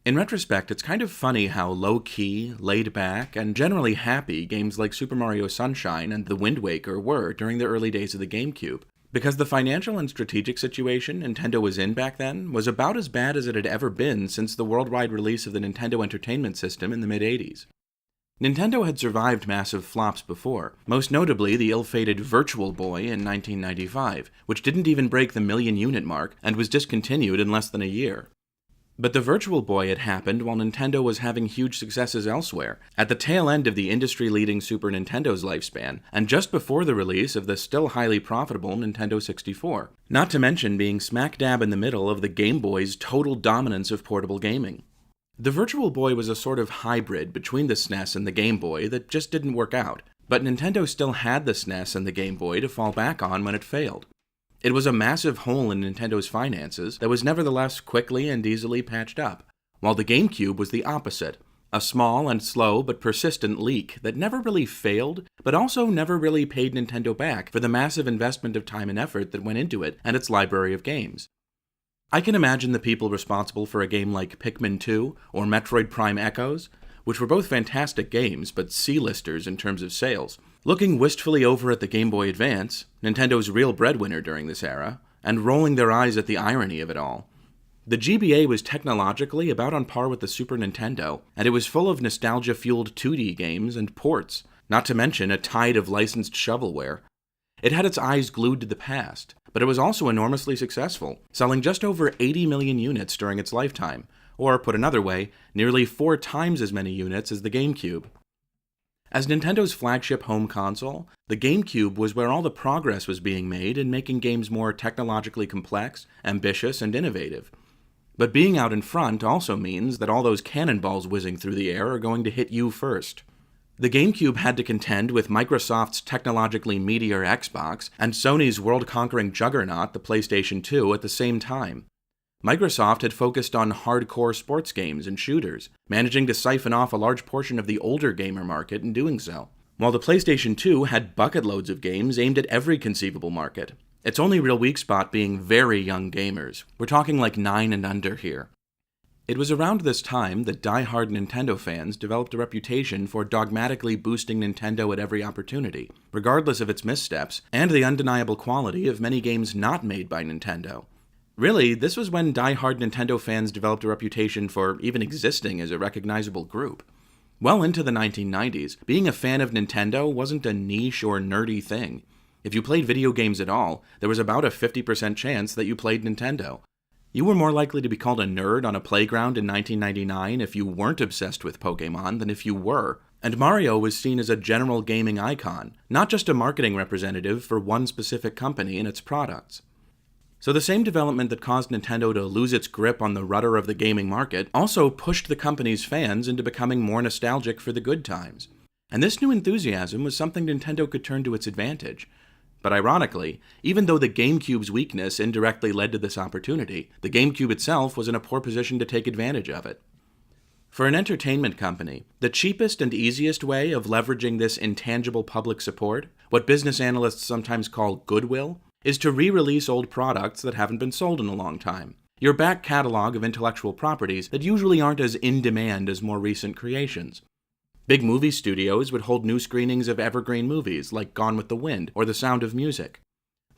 In retrospect, it's kind of funny how low-key, laid-back, and generally happy games like Super Mario Sunshine and The Wind Waker were during the early days of the Gamecube, because the financial and strategic situation Nintendo was in back then was about as bad as it had ever been since the worldwide release of the Nintendo Entertainment System in the mid-80s. Nintendo had survived massive flops before, most notably the ill-fated Virtual Boy in 1995, which didn't even break the million-unit mark and was discontinued in less than a year. But the Virtual Boy had happened while Nintendo was having huge successes elsewhere, at the tail end of the industry-leading Super Nintendo's lifespan, and just before the release of the still highly profitable Nintendo 64, not to mention being smack dab in the middle of the Game Boy's total dominance of portable gaming. The Virtual Boy was a sort of hybrid between the SNES and the Game Boy that just didn't work out, but Nintendo still had the SNES and the Game Boy to fall back on when it failed. It was a massive hole in Nintendo's finances that was nevertheless quickly and easily patched up, while the Gamecube was the opposite, a small and slow but persistent leak that never really failed, but also never really paid Nintendo back for the massive investment of time and effort that went into it and its library of games. I can imagine the people responsible for a game like Pikmin 2 or Metroid Prime Echoes, which were both fantastic games but C-listers in terms of sales, looking wistfully over at the Game Boy Advance, Nintendo's real breadwinner during this era, and rolling their eyes at the irony of it all. The GBA was technologically about on par with the Super Nintendo, and it was full of nostalgia-fueled 2D games and ports, not to mention a tide of licensed shovelware. It had its eyes glued to the past, but it was also enormously successful, selling just over 80 million units during its lifetime, or, put another way, nearly 4 times as many units as the Gamecube. As Nintendo's flagship home console, the Gamecube was where all the progress was being made in making games more technologically complex, ambitious, and innovative. But being out in front also means that all those cannonballs whizzing through the air are going to hit you first. The Gamecube had to contend with Microsoft's technologically meteor Xbox and Sony's world-conquering juggernaut, the PlayStation 2, at the same time. Microsoft had focused on hardcore sports games and shooters, managing to siphon off a large portion of the older gamer market in doing so, while the PlayStation 2 had bucket loads of games aimed at every conceivable market, its only real weak spot being very young gamers. We're talking like 9 and under here. It was around this time that die-hard Nintendo fans developed a reputation for dogmatically boosting Nintendo at every opportunity, regardless of its missteps, and the undeniable quality of many games not made by Nintendo. Really, this was when die-hard Nintendo fans developed a reputation for even existing as a recognizable group. Well into the 1990s, being a fan of Nintendo wasn't a niche or nerdy thing. If you played video games at all, there was about a 50% chance that you played Nintendo. You were more likely to be called a nerd on a playground in 1999 if you weren't obsessed with Pokémon than if you were, and Mario was seen as a general gaming icon, not just a marketing representative for one specific company and its products. So the same development that caused Nintendo to lose its grip on the rudder of the gaming market also pushed the company's fans into becoming more nostalgic for the good times. And this new enthusiasm was something Nintendo could turn to its advantage. But ironically, even though the GameCube's weakness indirectly led to this opportunity, the GameCube itself was in a poor position to take advantage of it. For an entertainment company, the cheapest and easiest way of leveraging this intangible public support, what business analysts sometimes call goodwill, is to re-release old products that haven't been sold in a long time. Your back catalog of intellectual properties that usually aren't as in demand as more recent creations. Big movie studios would hold new screenings of evergreen movies like Gone with the Wind or The Sound of Music.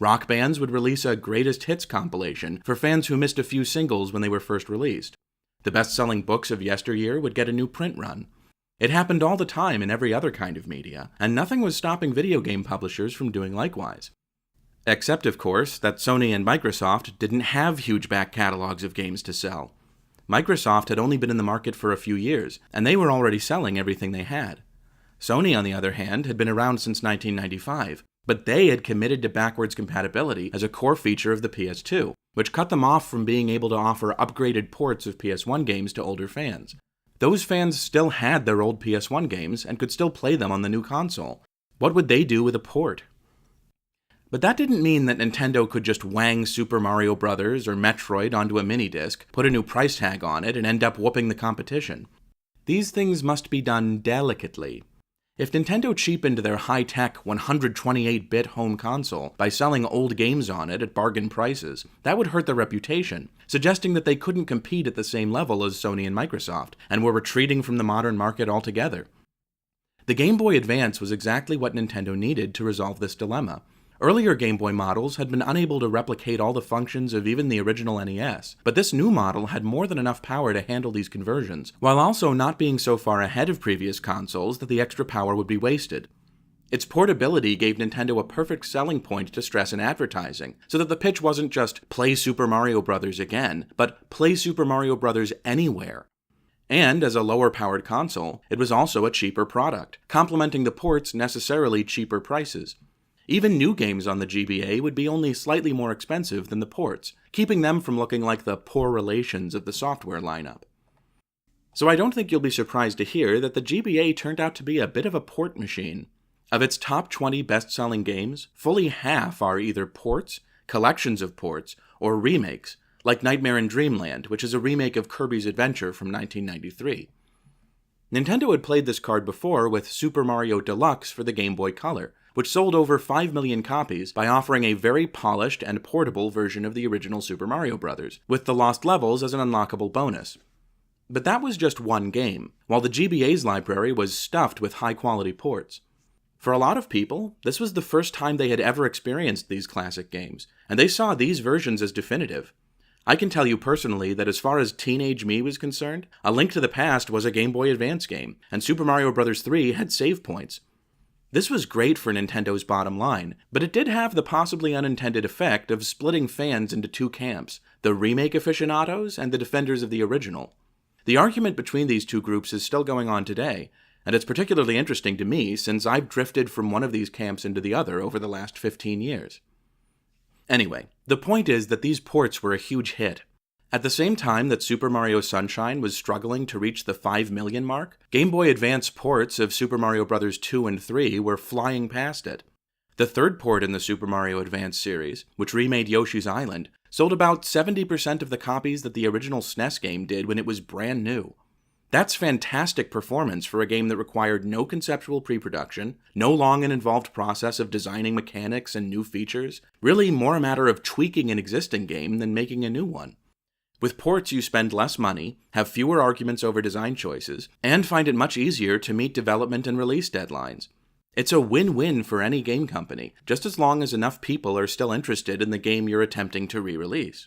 Rock bands would release a greatest hits compilation for fans who missed a few singles when they were first released. The best-selling books of yesteryear would get a new print run. It happened all the time in every other kind of media, and nothing was stopping video game publishers from doing likewise. Except, of course, that Sony and Microsoft didn't have huge back catalogs of games to sell. Microsoft had only been in the market for a few years, and they were already selling everything they had. Sony, on the other hand, had been around since 1995, but they had committed to backwards compatibility as a core feature of the PS2, which cut them off from being able to offer upgraded ports of PS1 games to older fans. Those fans still had their old PS1 games and could still play them on the new console. What would they do with a port? But that didn't mean that Nintendo could just wang Super Mario Bros. Or Metroid onto a mini-disc, put a new price tag on it, and end up whooping the competition. These things must be done delicately. If Nintendo cheapened their high-tech 128-bit home console by selling old games on it at bargain prices, that would hurt their reputation, suggesting that they couldn't compete at the same level as Sony and Microsoft, and were retreating from the modern market altogether. The Game Boy Advance was exactly what Nintendo needed to resolve this dilemma. Earlier Game Boy models had been unable to replicate all the functions of even the original NES, but this new model had more than enough power to handle these conversions, while also not being so far ahead of previous consoles that the extra power would be wasted. Its portability gave Nintendo a perfect selling point to stress in advertising, so that the pitch wasn't just play Super Mario Bros. Again, but play Super Mario Bros. Anywhere. And as a lower-powered console, it was also a cheaper product, complementing the port's necessarily cheaper prices. Even new games on the GBA would be only slightly more expensive than the ports, keeping them from looking like the poor relations of the software lineup. So I don't think you'll be surprised to hear that the GBA turned out to be a bit of a port machine. Of its top 20 best-selling games, fully half are either ports, collections of ports, or remakes, like Nightmare in Dreamland, which is a remake of Kirby's Adventure from 1993. Nintendo had played this card before with Super Mario Deluxe for the Game Boy Color, which sold over 5 million copies by offering a very polished and portable version of the original Super Mario Bros., with the lost levels as an unlockable bonus. But that was just one game, while the GBA's library was stuffed with high-quality ports. For a lot of people, this was the first time they had ever experienced these classic games, and they saw these versions as definitive. I can tell you personally that as far as teenage me was concerned, A Link to the Past was a Game Boy Advance game, and Super Mario Bros. 3 had save points. This was great for Nintendo's bottom line, but it did have the possibly unintended effect of splitting fans into two camps, the remake aficionados and the defenders of the original. The argument between these two groups is still going on today, and it's particularly interesting to me since I've drifted from one of these camps into the other over the last 15 years. Anyway, the point is that these ports were a huge hit. At the same time that Super Mario Sunshine was struggling to reach the 5 million mark, Game Boy Advance ports of Super Mario Bros. 2 and 3 were flying past it. The third port in the Super Mario Advance series, which remade Yoshi's Island, sold about 70% of the copies that the original SNES game did when it was brand new. That's fantastic performance for a game that required no conceptual pre-production, no long and involved process of designing mechanics and new features, really more a matter of tweaking an existing game than making a new one. With ports, you spend less money, have fewer arguments over design choices, and find it much easier to meet development and release deadlines. It's a win-win for any game company, just as long as enough people are still interested in the game you're attempting to re-release.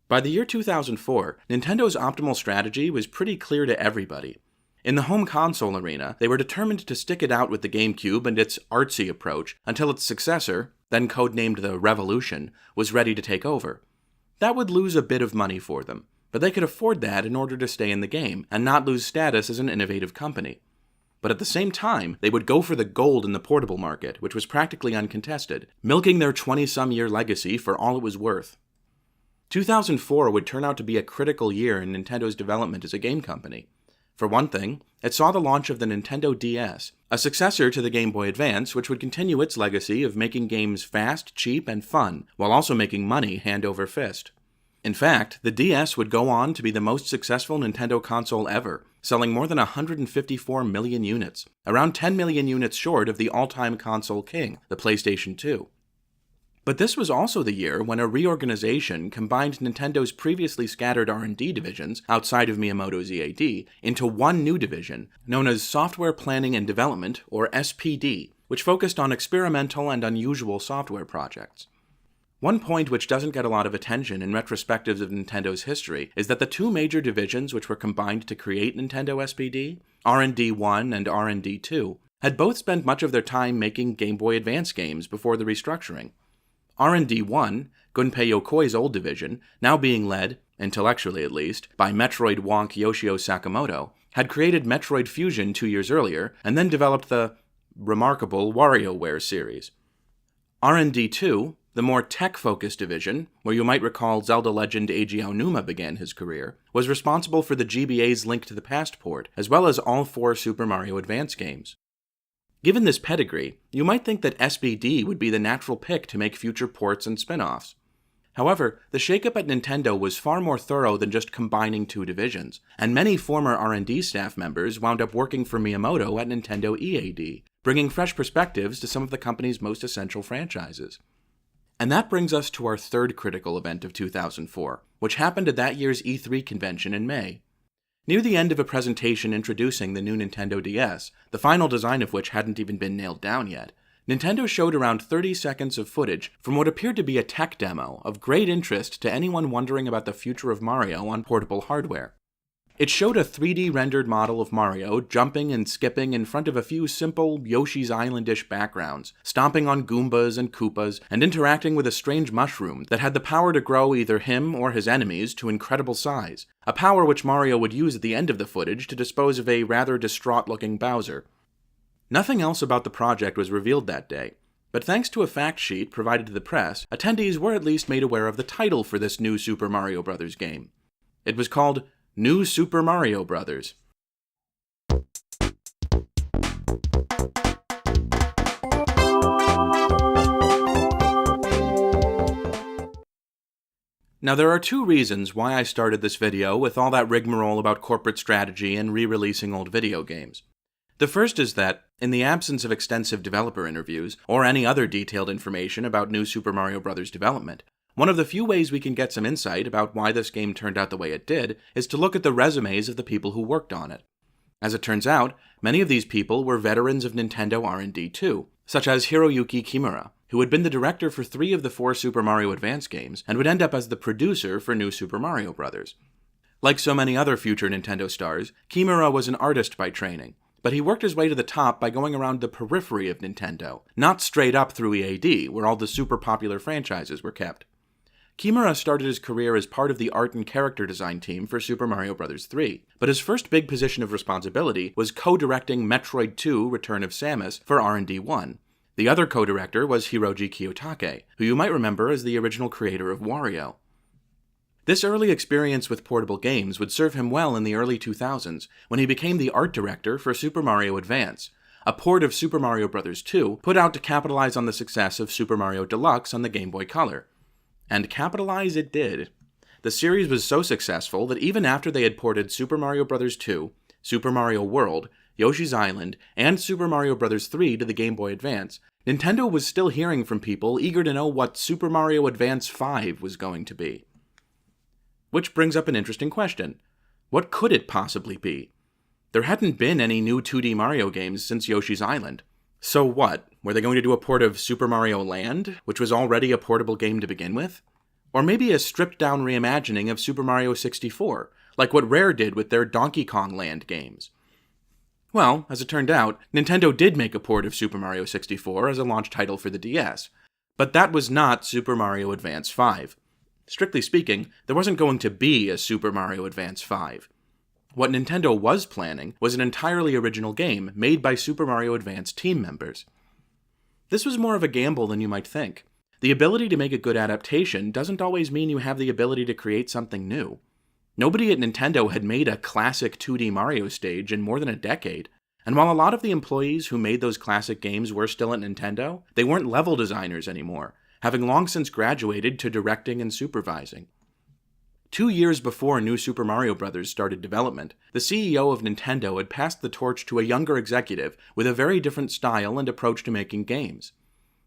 By the year 2004, Nintendo's optimal strategy was pretty clear to everybody. In the home console arena, they were determined to stick it out with the Gamecube and its artsy approach until its successor, then codenamed the Revolution, was ready to take over. That would lose a bit of money for them, but they could afford that in order to stay in the game and not lose status as an innovative company. But at the same time, they would go for the gold in the portable market, which was practically uncontested, milking their 20-some-year legacy for all it was worth. 2004 would turn out to be a critical year in Nintendo's development as a game company. For one thing, it saw the launch of the Nintendo DS, a successor to the Game Boy Advance, which would continue its legacy of making games fast, cheap, and fun, while also making money hand over fist. In fact, the DS would go on to be the most successful Nintendo console ever, selling more than 154 million units, around 10 million units short of the all-time console king, the PlayStation 2. But this was also the year when a reorganization combined Nintendo's previously scattered R&D divisions, outside of Miyamoto's EAD, into one new division, known as Software Planning and Development, or SPD, which focused on experimental and unusual software projects. One point which doesn't get a lot of attention in retrospectives of Nintendo's history is that the two major divisions which were combined to create Nintendo SPD, R&D 1 and R&D 2, had both spent much of their time making Game Boy Advance games before the restructuring. R&D 1, Gunpei Yokoi's old division, now being led, intellectually at least, by Metroid wonk Yoshio Sakamoto, had created Metroid Fusion 2 years earlier, and then developed the remarkable WarioWare series. R&D 2, the more tech-focused division, where you might recall Zelda legend Eiji Aonuma began his career, was responsible for the GBA's Link to the Past port, as well as all 4 Super Mario Advance games. Given this pedigree, you might think that SBD would be the natural pick to make future ports and spin-offs. However, the shakeup at Nintendo was far more thorough than just combining two divisions, and many former R&D staff members wound up working for Miyamoto at Nintendo EAD, bringing fresh perspectives to some of the company's most essential franchises. And that brings us to our third critical event of 2004, which happened at that year's E3 convention in May. Near the end of a presentation introducing the new Nintendo DS, the final design of which hadn't even been nailed down yet, Nintendo showed around 30 seconds of footage from what appeared to be a tech demo of great interest to anyone wondering about the future of Mario on portable hardware. It showed a 3D rendered model of Mario jumping and skipping in front of a few simple Yoshi's Island-ish backgrounds, stomping on Goombas and Koopas, and interacting with a strange mushroom that had the power to grow either him or his enemies to incredible size, a power which Mario would use at the end of the footage to dispose of a rather distraught-looking Bowser. Nothing else about the project was revealed that day, but thanks to a fact sheet provided to the press, attendees were at least made aware of the title for this new Super Mario Bros. Game. It was called New Super Mario Bros. Now there are two reasons why I started this video with all that rigmarole about corporate strategy and re-releasing old video games. The first is that, in the absence of extensive developer interviews, or any other detailed information about New Super Mario Bros. Development, one of the few ways we can get some insight about why this game turned out the way it did is to look at the resumes of the people who worked on it. As it turns out, many of these people were veterans of Nintendo R&D too, such as Hiroyuki Kimura, who had been the director for 3 of the 4 Super Mario Advance games and would end up as the producer for New Super Mario Bros. Like so many other future Nintendo stars, Kimura was an artist by training, but he worked his way to the top by going around the periphery of Nintendo, not straight up through EAD, where all the super popular franchises were kept. Kimura started his career as part of the art and character design team for Super Mario Bros. 3, but his first big position of responsibility was co-directing Metroid 2 Return of Samus for R&D 1. The other co-director was Hiroji Kiyotake, who you might remember as the original creator of Wario. This early experience with portable games would serve him well in the early 2000s, when he became the art director for Super Mario Advance, a port of Super Mario Bros. 2 put out to capitalize on the success of Super Mario Deluxe on the Game Boy Color. And capitalize it did. The series was so successful that even after they had ported Super Mario Bros. 2, Super Mario World, Yoshi's Island, and Super Mario Bros. 3 to the Game Boy Advance, Nintendo was still hearing from people eager to know what Super Mario Advance 5 was going to be. Which brings up an interesting question. What could it possibly be? There hadn't been any new 2D Mario games since Yoshi's Island. So what? Were they going to do a port of Super Mario Land, which was already a portable game to begin with? Or maybe a stripped-down reimagining of Super Mario 64, like what Rare did with their Donkey Kong Land games? Well, as it turned out, Nintendo did make a port of Super Mario 64 as a launch title for the DS, but that was not Super Mario Advance 5. Strictly speaking, there wasn't going to be a Super Mario Advance 5. What Nintendo was planning was an entirely original game made by Super Mario Advance team members. This was more of a gamble than you might think. The ability to make a good adaptation doesn't always mean you have the ability to create something new. Nobody at Nintendo had made a classic 2D Mario stage in more than a decade, and while a lot of the employees who made those classic games were still at Nintendo, they weren't level designers anymore, having long since graduated to directing and supervising. 2 years before New Super Mario Bros. Started development, the CEO of Nintendo had passed the torch to a younger executive with a very different style and approach to making games.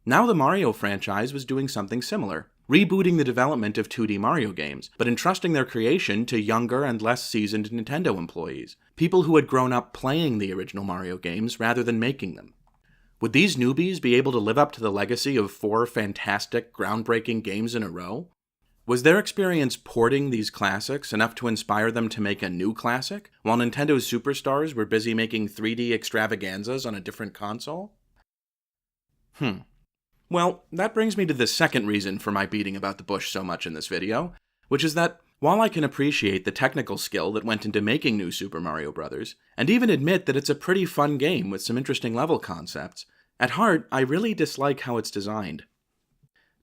Now the Mario franchise was doing something similar, rebooting the development of 2D Mario games, but entrusting their creation to younger and less seasoned Nintendo employees, people who had grown up playing the original Mario games rather than making them. Would these newbies be able to live up to the legacy of 4 fantastic, groundbreaking games in a row? Was their experience porting these classics enough to inspire them to make a new classic, while Nintendo's superstars were busy making 3D extravaganzas on a different console? Well, that brings me to the second reason for my beating about the bush so much in this video, which is that, while I can appreciate the technical skill that went into making New Super Mario Bros., and even admit that it's a pretty fun game with some interesting level concepts, at heart, I really dislike how it's designed.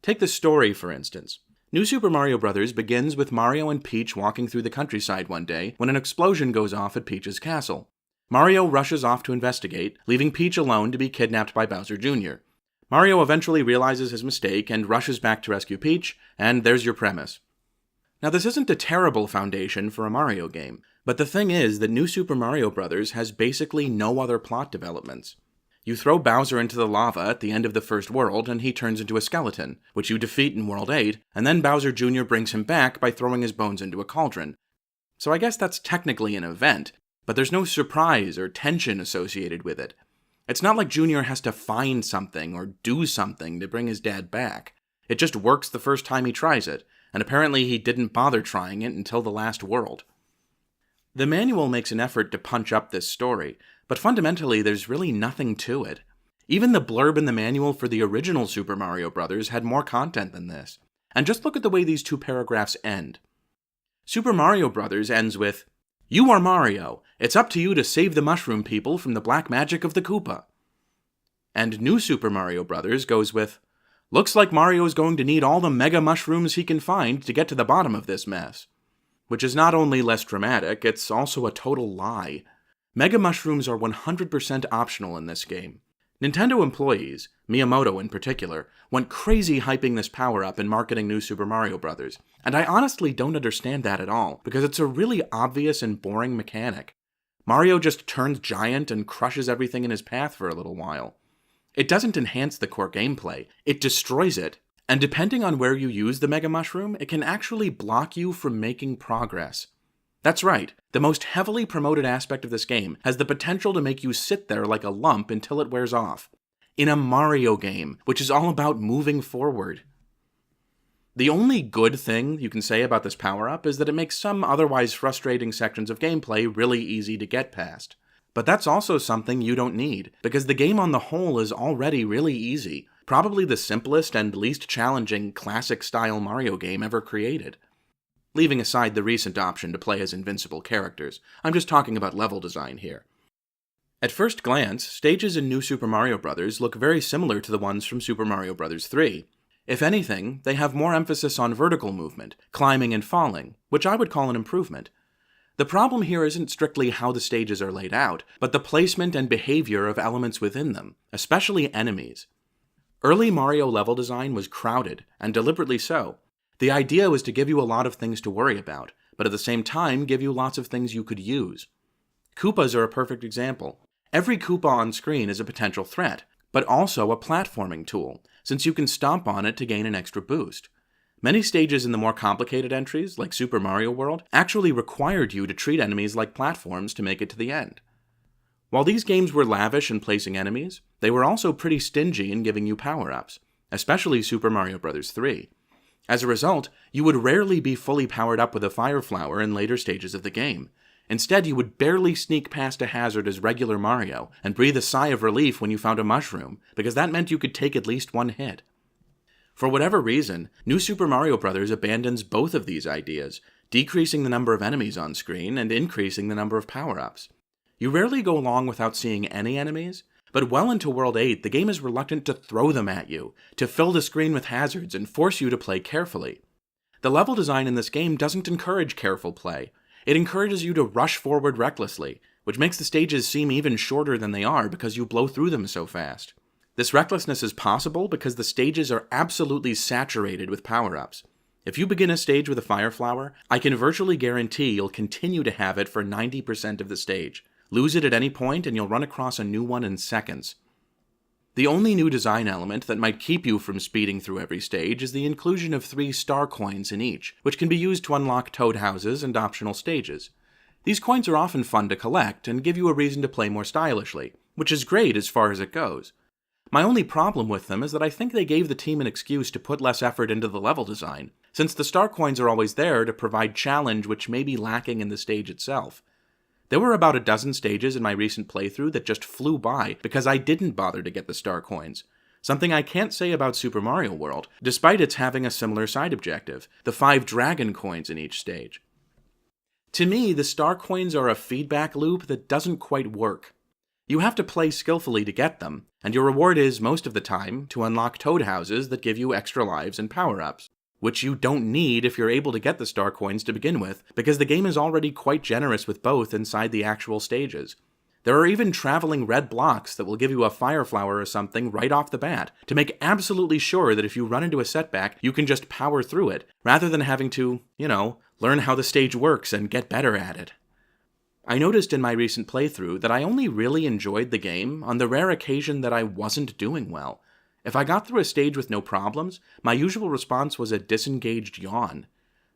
Take the story, for instance. New Super Mario Bros. Begins with Mario and Peach walking through the countryside one day when an explosion goes off at Peach's castle. Mario rushes off to investigate, leaving Peach alone to be kidnapped by Bowser Jr. Mario eventually realizes his mistake and rushes back to rescue Peach, and there's your premise. Now, this isn't a terrible foundation for a Mario game, but the thing is that New Super Mario Bros. Has basically no other plot developments. You throw Bowser into the lava at the end of the first world, and he turns into a skeleton, which you defeat in World 8, and then Bowser Jr. brings him back by throwing his bones into a cauldron. So I guess that's technically an event, but there's no surprise or tension associated with it. It's not like Jr. has to find something or do something to bring his dad back. It just works the first time he tries it, and apparently he didn't bother trying it until the last world. The manual makes an effort to punch up this story, but fundamentally there's really nothing to it. Even the blurb in the manual for the original Super Mario Bros. Had more content than this. And just look at the way these two paragraphs end. Super Mario Bros. Ends with, "You are Mario. It's up to you to save the mushroom people from the black magic of the Koopa." And New Super Mario Bros. Goes with, "Looks like Mario's going to need all the mega mushrooms he can find to get to the bottom of this mess." Which is not only less dramatic, it's also a total lie. Mega mushrooms are 100% optional in this game. Nintendo employees, Miyamoto in particular, went crazy hyping this power-up and marketing New Super Mario Bros., and I honestly don't understand that at all, because it's a really obvious and boring mechanic. Mario just turns giant and crushes everything in his path for a little while. It doesn't enhance the core gameplay, it destroys it, and depending on where you use the Mega Mushroom, it can actually block you from making progress. That's right, the most heavily promoted aspect of this game has the potential to make you sit there like a lump until it wears off. In a Mario game, which is all about moving forward. The only good thing you can say about this power-up is that it makes some otherwise frustrating sections of gameplay really easy to get past. But that's also something you don't need, because the game on the whole is already really easy. Probably the simplest and least challenging classic-style Mario game ever created. Leaving aside the recent option to play as invincible characters, I'm just talking about level design here. At first glance, stages in New Super Mario Bros. Look very similar to the ones from Super Mario Bros. 3. If anything, they have more emphasis on vertical movement, climbing and falling, which I would call an improvement. The problem here isn't strictly how the stages are laid out, but the placement and behavior of elements within them, especially enemies. Early Mario level design was crowded, and deliberately so. The idea was to give you a lot of things to worry about, but at the same time give you lots of things you could use. Koopas are a perfect example. Every Koopa on screen is a potential threat, but also a platforming tool, since you can stomp on it to gain an extra boost. Many stages in the more complicated entries, like Super Mario World, actually required you to treat enemies like platforms to make it to the end. While these games were lavish in placing enemies, they were also pretty stingy in giving you power-ups, especially Super Mario Bros. 3. As a result, you would rarely be fully powered up with a Fire Flower in later stages of the game. Instead, you would barely sneak past a hazard as regular Mario, and breathe a sigh of relief when you found a mushroom, because that meant you could take at least one hit. For whatever reason, New Super Mario Bros. Abandons both of these ideas, decreasing the number of enemies on screen and increasing the number of power-ups. You rarely go long without seeing any enemies, but well into World 8, the game is reluctant to throw them at you, to fill the screen with hazards and force you to play carefully. The level design in this game doesn't encourage careful play. It encourages you to rush forward recklessly, which makes the stages seem even shorter than they are because you blow through them so fast. This recklessness is possible because the stages are absolutely saturated with power-ups. If you begin a stage with a Fire Flower, I can virtually guarantee you'll continue to have it for 90% of the stage. Lose it at any point and you'll run across a new one in seconds. The only new design element that might keep you from speeding through every stage is the inclusion of 3 star coins in each, which can be used to unlock toad houses and optional stages. These coins are often fun to collect and give you a reason to play more stylishly, which is great as far as it goes. My only problem with them is that I think they gave the team an excuse to put less effort into the level design, since the star coins are always there to provide challenge which may be lacking in the stage itself. There were about a dozen stages in my recent playthrough that just flew by because I didn't bother to get the star coins. Something I can't say about Super Mario World, despite its having a similar side objective, the 5 dragon coins in each stage. To me, the star coins are a feedback loop that doesn't quite work. You have to play skillfully to get them, and your reward is, most of the time, to unlock toad houses that give you extra lives and power-ups, which you don't need if you're able to get the star coins to begin with, because the game is already quite generous with both inside the actual stages. There are even traveling red blocks that will give you a fire flower or something right off the bat, to make absolutely sure that if you run into a setback, you can just power through it, rather than having to, learn how the stage works and get better at it. I noticed in my recent playthrough that I only really enjoyed the game on the rare occasion that I wasn't doing well. If I got through a stage with no problems, my usual response was a disengaged yawn.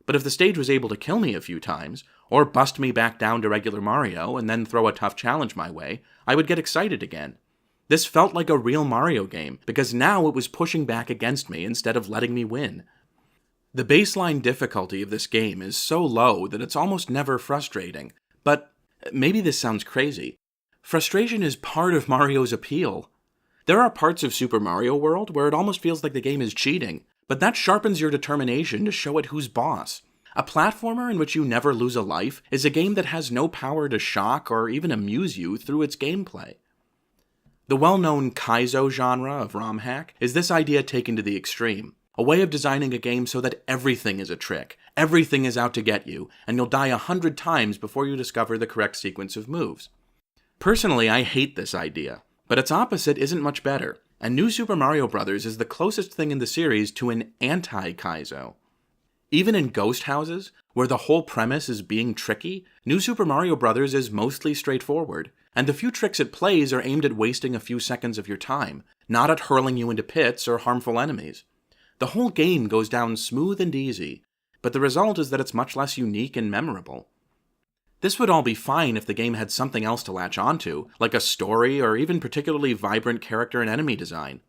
But if the stage was able to kill me a few times, or bust me back down to regular Mario and then throw a tough challenge my way, I would get excited again. This felt like a real Mario game, because now it was pushing back against me instead of letting me win. The baseline difficulty of this game is so low that it's almost never frustrating, but maybe this sounds crazy. Frustration is part of Mario's appeal. There are parts of Super Mario World where it almost feels like the game is cheating, but that sharpens your determination to show it who's boss. A platformer in which you never lose a life is a game that has no power to shock or even amuse you through its gameplay. The well-known Kaizo genre of ROM hack is this idea taken to the extreme, a way of designing a game so that everything is a trick, everything is out to get you, and you'll die 100 times before you discover the correct sequence of moves. Personally, I hate this idea, but its opposite isn't much better, and New Super Mario Bros. Is the closest thing in the series to an anti-Kaizo. Even in Ghost Houses, where the whole premise is being tricky, New Super Mario Bros. Is mostly straightforward, and the few tricks it plays are aimed at wasting a few seconds of your time, not at hurling you into pits or harmful enemies. The whole game goes down smooth and easy, but the result is that it's much less unique and memorable. This would all be fine if the game had something else to latch onto, like a story or even particularly vibrant character and enemy design.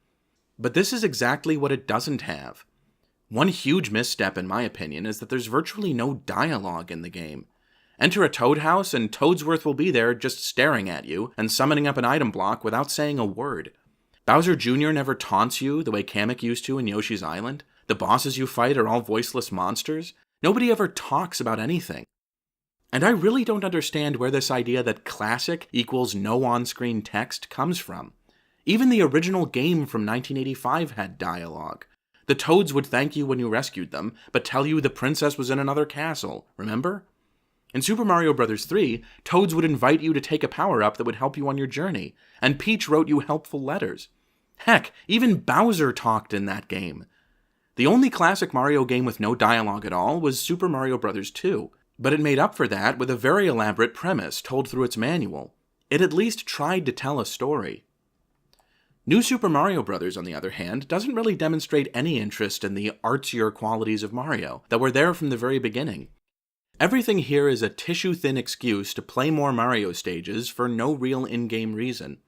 But this is exactly what it doesn't have. One huge misstep, in my opinion, is that there's virtually no dialogue in the game. Enter a Toad house and Toadsworth will be there just staring at you and summoning up an item block without saying a word. Bowser Jr. never taunts you the way Kamek used to in Yoshi's Island. The bosses you fight are all voiceless monsters. Nobody ever talks about anything. And I really don't understand where this idea that classic equals no on-screen text comes from. Even the original game from 1985 had dialogue. The Toads would thank you when you rescued them, but tell you the princess was in another castle, remember? In Super Mario Bros. 3, Toads would invite you to take a power-up that would help you on your journey, and Peach wrote you helpful letters. Heck, even Bowser talked in that game. The only classic Mario game with no dialogue at all was Super Mario Bros. 2, but it made up for that with a very elaborate premise told through its manual. It at least tried to tell a story. New Super Mario Bros., on the other hand, doesn't really demonstrate any interest in the artsier qualities of Mario that were there from the very beginning. Everything here is a tissue-thin excuse to play more Mario stages for no real in-game reason.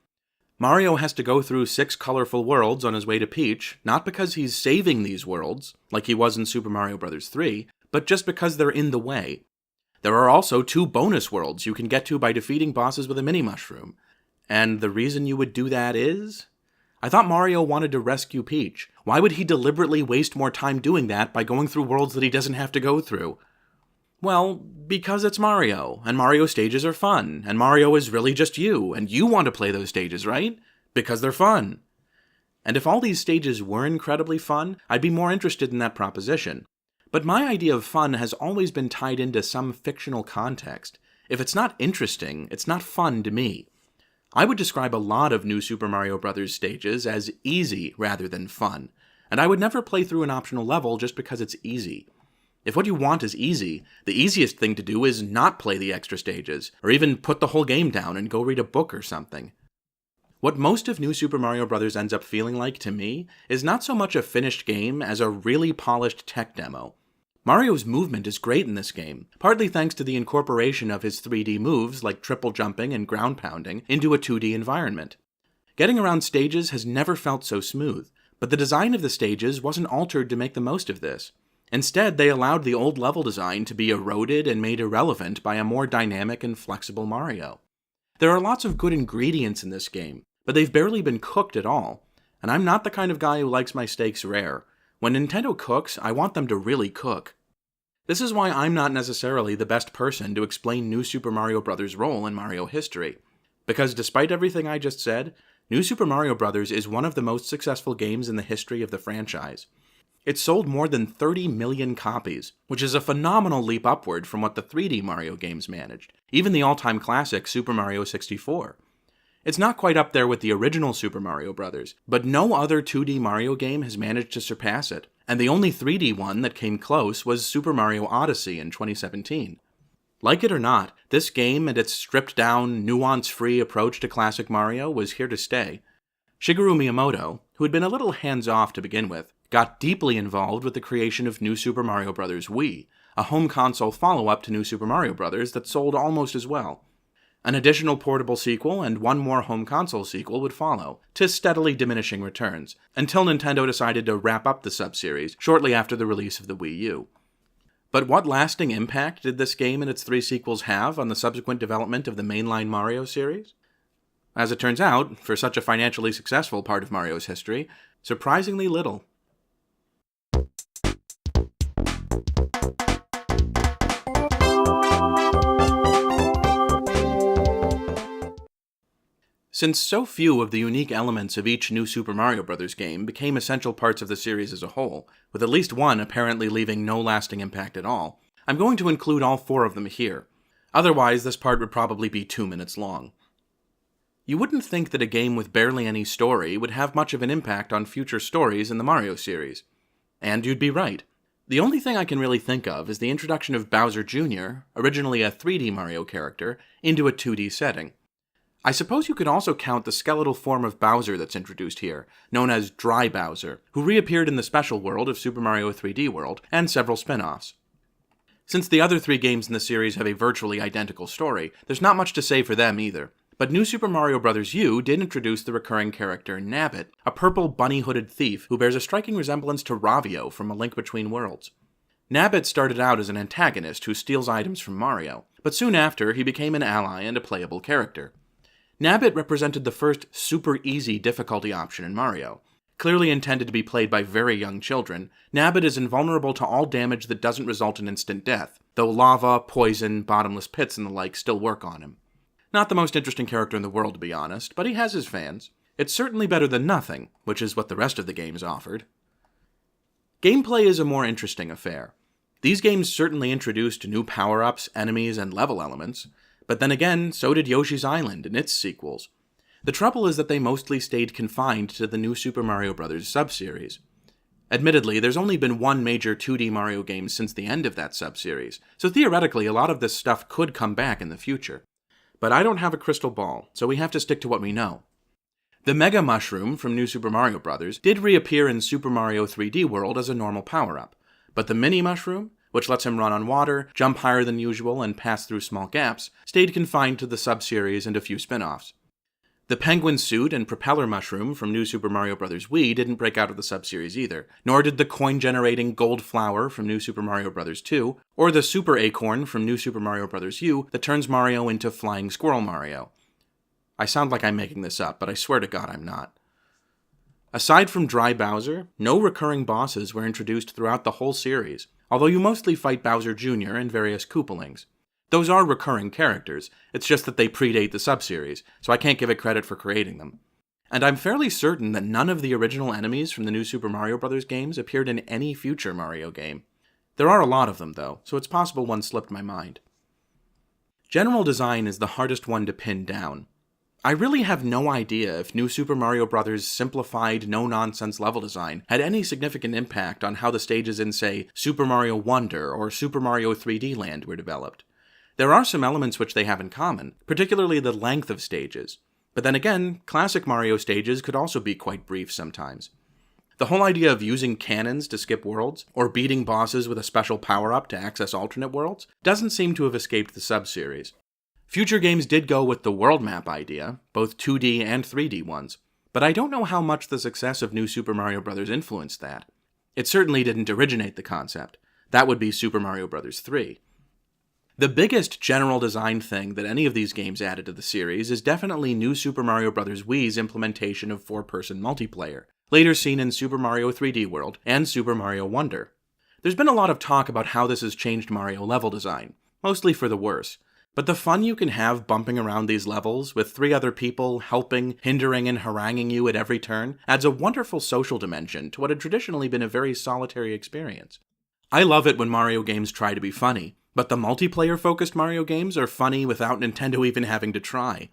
Mario has to go through 6 colorful worlds on his way to Peach, not because he's saving these worlds, like he was in Super Mario Bros. 3, but just because they're in the way. There are also 2 bonus worlds you can get to by defeating bosses with a mini-mushroom. And the reason you would do that is? I thought Mario wanted to rescue Peach. Why would he deliberately waste more time doing that by going through worlds that he doesn't have to go through? Well, because it's Mario, and Mario stages are fun, and Mario is really just you, and you want to play those stages, right? Because they're fun. And if all these stages were incredibly fun, I'd be more interested in that proposition. But my idea of fun has always been tied into some fictional context. If it's not interesting, it's not fun to me. I would describe a lot of New Super Mario Bros. Stages as easy rather than fun, and I would never play through an optional level just because it's easy. If what you want is easy, the easiest thing to do is not play the extra stages, or even put the whole game down and go read a book or something. What most of New Super Mario Bros. Ends up feeling like to me is not so much a finished game as a really polished tech demo. Mario's movement is great in this game, partly thanks to the incorporation of his 3D moves like triple jumping and ground pounding into a 2D environment. Getting around stages has never felt so smooth, but the design of the stages wasn't altered to make the most of this. Instead, they allowed the old level design to be eroded and made irrelevant by a more dynamic and flexible Mario. There are lots of good ingredients in this game, but they've barely been cooked at all, and I'm not the kind of guy who likes my steaks rare. When Nintendo cooks, I want them to really cook. This is why I'm not necessarily the best person to explain New Super Mario Bros.' role in Mario history, because despite everything I just said, New Super Mario Bros. Is one of the most successful games in the history of the franchise. It sold more than 30 million copies, which is a phenomenal leap upward from what the 3D Mario games managed, even the all-time classic Super Mario 64. It's not quite up there with the original Super Mario Bros., but no other 2D Mario game has managed to surpass it, and the only 3D one that came close was Super Mario Odyssey in 2017. Like it or not, this game and its stripped-down, nuance-free approach to classic Mario was here to stay. Shigeru Miyamoto, who had been a little hands-off to begin with, got deeply involved with the creation of New Super Mario Bros. Wii, a home console follow-up to New Super Mario Bros. That sold almost as well. An additional portable sequel and one more home console sequel would follow, to steadily diminishing returns, until Nintendo decided to wrap up the sub-series shortly after the release of the Wii U. But what lasting impact did this game and its 3 sequels have on the subsequent development of the mainline Mario series? As it turns out, for such a financially successful part of Mario's history, surprisingly little. Since so few of the unique elements of each new Super Mario Bros. Game became essential parts of the series as a whole, with at least one apparently leaving no lasting impact at all, I'm going to include all 4 of them here. Otherwise, this part would probably be 2 minutes long. You wouldn't think that a game with barely any story would have much of an impact on future stories in the Mario series. And you'd be right. The only thing I can really think of is the introduction of Bowser Jr., originally a 3D Mario character, into a 2D setting. I suppose you could also count the skeletal form of Bowser that's introduced here, known as Dry Bowser, who reappeared in the special world of Super Mario 3D World, and several spin-offs. Since the other 3 games in the series have a virtually identical story, there's not much to say for them either. But New Super Mario Bros. U did introduce the recurring character Nabbit, a purple bunny-hooded thief who bears a striking resemblance to Ravio from A Link Between Worlds. Nabbit started out as an antagonist who steals items from Mario, but soon after he became an ally and a playable character. Nabbit represented the first super easy difficulty option in Mario. Clearly intended to be played by very young children, Nabbit is invulnerable to all damage that doesn't result in instant death, though lava, poison, bottomless pits, and the like still work on him. Not the most interesting character in the world, to be honest, but he has his fans. It's certainly better than nothing, which is what the rest of the games offered. Gameplay is a more interesting affair. These games certainly introduced new power-ups, enemies, and level elements, but then again, so did Yoshi's Island and its sequels. The trouble is that they mostly stayed confined to the new Super Mario Bros. Sub-series. Admittedly, there's only been one major 2D Mario game since the end of that sub-series, so theoretically a lot of this stuff could come back in the future. But I don't have a crystal ball, so we have to stick to what we know. The Mega Mushroom from New Super Mario Bros. Did reappear in Super Mario 3D World as a normal power-up, but the Mini Mushroom, which lets him run on water, jump higher than usual, and pass through small gaps, stayed confined to the sub-series and a few spin-offs. The Penguin Suit and Propeller Mushroom from New Super Mario Bros. Wii didn't break out of the sub-series either, nor did the coin-generating Gold Flower from New Super Mario Bros. 2, or the Super Acorn from New Super Mario Bros. U that turns Mario into Flying Squirrel Mario. I sound like I'm making this up, but I swear to God I'm not. Aside from Dry Bowser, no recurring bosses were introduced throughout the whole series, although you mostly fight Bowser Jr. and various Koopalings. Those are recurring characters, it's just that they predate the sub-series, so I can't give it credit for creating them. And I'm fairly certain that none of the original enemies from the new Super Mario Bros. Games appeared in any future Mario game. There are a lot of them, though, so it's possible one slipped my mind. General design is the hardest one to pin down. I really have no idea if New Super Mario Bros.' simplified, no-nonsense level design had any significant impact on how the stages in, say, Super Mario Wonder or Super Mario 3D Land were developed. There are some elements which they have in common, particularly the length of stages. But then again, classic Mario stages could also be quite brief sometimes. The whole idea of using cannons to skip worlds, or beating bosses with a special power-up to access alternate worlds, doesn't seem to have escaped the sub-series. Future games did go with the world map idea, both 2D and 3D ones, but I don't know how much the success of New Super Mario Bros. Influenced that. It certainly didn't originate the concept. That would be Super Mario Bros. 3. The biggest general design thing that any of these games added to the series is definitely New Super Mario Bros. Wii's implementation of 4-person multiplayer, later seen in Super Mario 3D World and Super Mario Wonder. There's been a lot of talk about how this has changed Mario level design, mostly for the worse. But the fun you can have bumping around these levels, with 3 other people helping, hindering, and haranguing you at every turn, adds a wonderful social dimension to what had traditionally been a very solitary experience. I love it when Mario games try to be funny, but the multiplayer-focused Mario games are funny without Nintendo even having to try.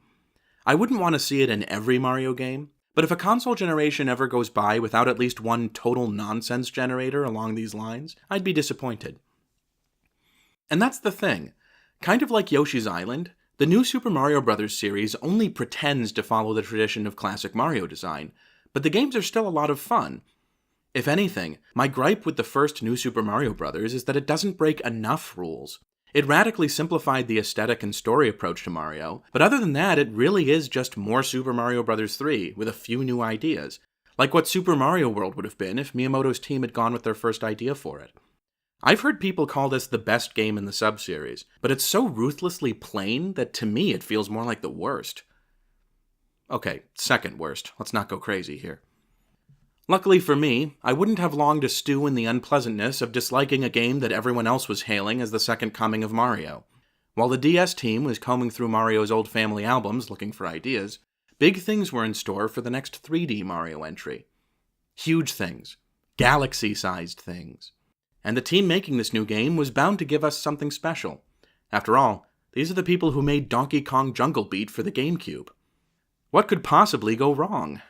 I wouldn't want to see it in every Mario game, but if a console generation ever goes by without at least one total nonsense generator along these lines, I'd be disappointed. And that's the thing. Kind of like Yoshi's Island, the new Super Mario Bros. Series only pretends to follow the tradition of classic Mario design, but the games are still a lot of fun. If anything, my gripe with the first new Super Mario Bros. Is that it doesn't break enough rules. It radically simplified the aesthetic and story approach to Mario, but other than that, it really is just more Super Mario Bros. 3 with a few new ideas, like what Super Mario World would have been if Miyamoto's team had gone with their first idea for it. I've heard people call this the best game in the sub-series, but it's so ruthlessly plain that to me it feels more like the worst. Okay, second worst. Let's not go crazy here. Luckily for me, I wouldn't have long to stew in the unpleasantness of disliking a game that everyone else was hailing as the second coming of Mario. While the DS team was combing through Mario's old family albums looking for ideas, big things were in store for the next 3D Mario entry. Huge things. Galaxy-sized things. And the team making this new game was bound to give us something special. After all, these are the people who made Donkey Kong Jungle Beat for the Gamecube. What could possibly go wrong?